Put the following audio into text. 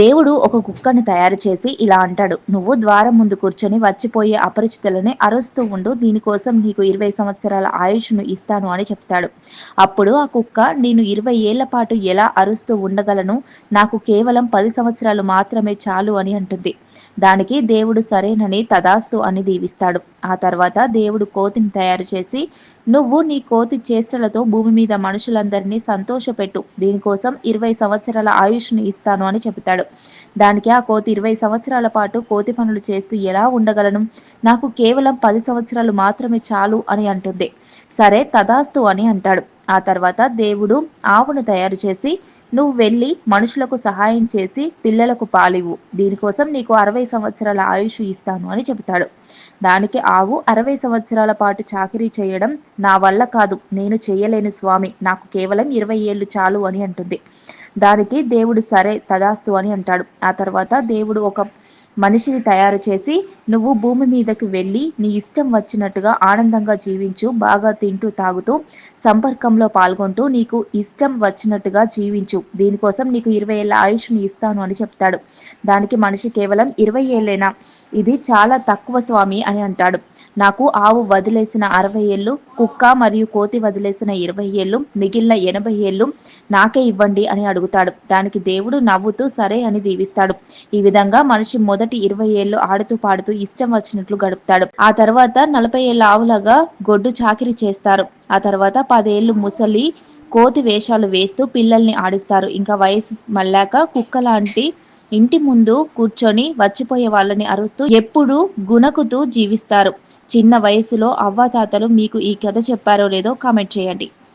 దేవుడు ఒక కుక్కని తయారు చేసి ఇలా అంటాడు, నువ్వు ద్వారం ముందు కూర్చొని వచ్చిపోయే అపరిచితులని అరుస్తూ ఉండు, దీనికోసం నీకు 20 సంవత్సరాల ఆయుష్ను ఇస్తాను అని చెప్తాడు. అప్పుడు ఆ కుక్క, నేను 20 ఏళ్ల పాటు ఎలా అరుస్తూ ఉండగలను, నాకు కేవలం 10 సంవత్సరాలు మాత్రమే చాలు అని అంటుంది. దానికి దేవుడు సరేనని తదాస్తు అని దీవిస్తాడు. ఆ తర్వాత దేవుడు కోతిని తయారు చేసి, నువ్వు నీ కోతి చేష్టలతో భూమి మీద మనుషులందరినీ సంతోషపెట్టు, దీనికోసం 20 సంవత్సరాల ఆయుష్ను ఇస్తాను అని చెబుతాడు. దానికి ఆ కోతి 20 సంవత్సరాల పాటు కోతి పనులు చేస్తూ ఎలా ఉండగలను, నాకు కేవలం 10 సంవత్సరాలు మాత్రమే చాలు అని అంటుంది. సరే తదాస్తు అని అంటాడు. ఆ తర్వాత దేవుడు ఆవును తయారు చేసి, నువ్వు వెళ్ళి మనుషులకు సహాయం చేసి పిల్లలకు పాలివ్వు, దీనికోసం నీకు 60 సంవత్సరాల ఆయుష్ ఇస్తాను అని చెబుతాడు. దానికి ఆవు, 60 సంవత్సరాల పాటు చాకిరీ చేయడం నా వల్ల కాదు, నేను చెయ్యలేను స్వామి, నాకు కేవలం 20 ఏళ్ళు చాలు అని అంటుంది. దానికి దేవుడు సరే తదాస్తు అని అంటాడు. ఆ తర్వాత దేవుడు ఒక మనిషిని తయారు చేసి, నువ్వు భూమి మీదకి వెళ్ళి నీ ఇష్టం వచ్చినట్టుగా ఆనందంగా జీవించు, బాగా తింటూ తాగుతూ సంపర్కంలో పాల్గొంటూ నీకు ఇష్టం వచ్చినట్టుగా జీవించు, దీనికోసం నీకు 20 ఏళ్ల ఆయుష్ని ఇస్తాను అని చెప్తాడు. దానికి మనిషి, కేవలం 20 ఏళ్ళేనా, ఇది చాలా తక్కువ స్వామి అని అంటాడు. నాకు ఆవు వదిలేసిన 60 ఏళ్ళు, కుక్క మరియు కోతి వదిలేసిన 20 ఏళ్ళు, మిగిలిన 80 ఏళ్ళు నాకే ఇవ్వండి అని అడుగుతాడు. దానికి దేవుడు నవ్వుతూ సరే అని దీవిస్తాడు. ఈ విధంగా మనిషి మొదటి 20 ఏళ్ళు ఆడుతూ పాడుతూ ఇష్టం వచ్చినట్లు గడుపుతాడు. ఆ తర్వాత 40 ఏళ్ల ఆవులాగా గొడ్డు చాకిరీ చేస్తారు. ఆ తర్వాత 10 ఏళ్ళు ముసలి కోతి వేషాలు వేస్తూ పిల్లల్ని ఆడిస్తారు. ఇంకా వయసు మళ్ళాక కుక్కలాంటి ఇంటి ముందు కూర్చొని వచ్చిపోయే వాళ్ళని అరుస్తూ ఎప్పుడూ గుణకుతూ జీవిస్తారు. చిన్న వయసులో అవ్వాతాతలు మీకు ఈ కథ చెప్పారో లేదో కామెంట్ చేయండి.